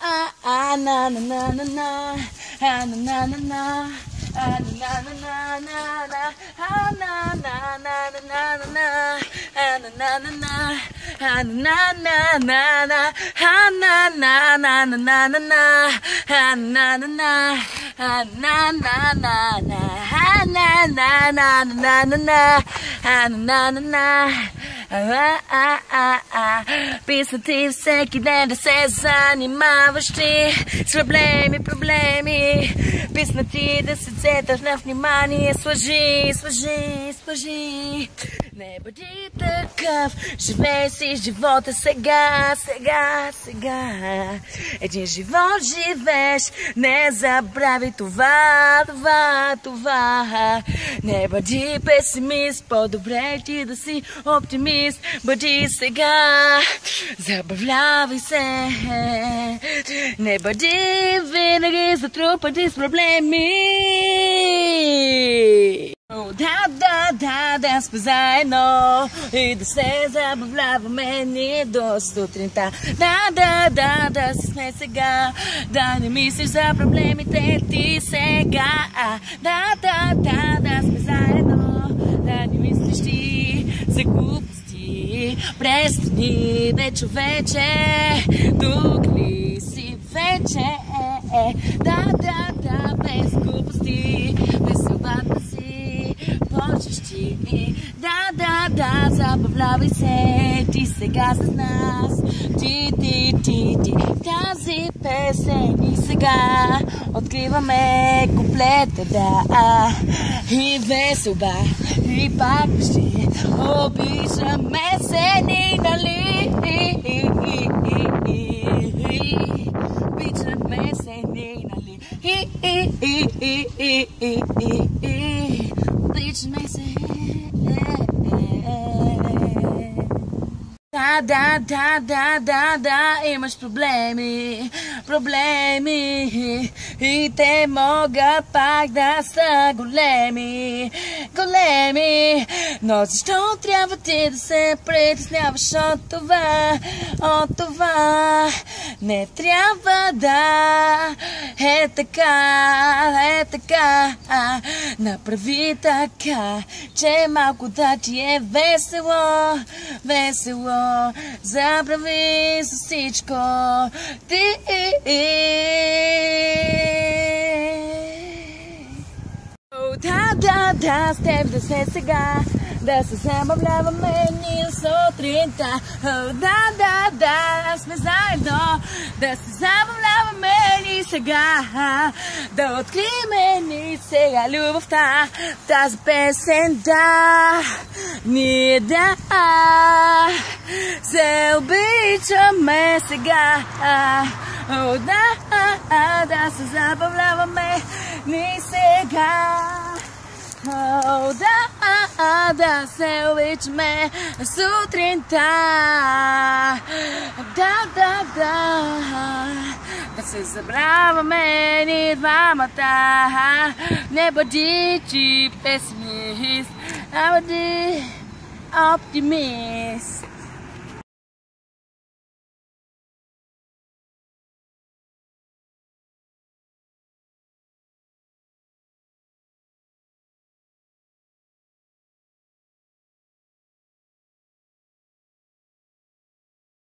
na na na na na na na na na na. Na na na na na na na na na na na na na na na. Na na na na na na na na na na na na na. Na na na na na na na na na na na na na na na na. Писати всеки ден да се занимаваш ти с проблеми. Писнати да се цеташ на внимание. Сложи. Не бъди такъв, живей си живота сега. Един живот живееш, не забрави това. Не бъди песимист, по-добре ти да си оптимист. Бъди сега, забавлявай се. Не бъди винаги затрупати с проблеми. Да сме заедно и да се забавляваме ние до сутринта. Да си сме сега, да не мислиш за проблемите ти сега. Да сме заедно, да не мислиш ти за глупости. Престани, бе човече, тук ли си вече? Да, без глупости, без обата си, почеш ти. Да, забавлявай се, ти сега с нас. Ти, тази песен и сега откриваме куплета, да. И веселба, и пак ще обичаме се ни, нали? Обичаме се ни, нали? Обичаме се. Да, имаш проблеми и те могат пак да са големи, но защо трябва ти да се притесняваш от това? Не трябва да е така, направи така, че малко да ти е весело, забрави за всичко ти. Да, с теб да се сега, да се забавляваме ние сутринта. Да, сме заедно, да се забавляваме ни сега, да открием ни сега любовта, тази песен, да, ние да се обичаме сега. Да се забавляваме ни сега. Да се обичаме сутринта. Да се забравяме ни двамата. Не бъди ти песимист, а бъди оптимист.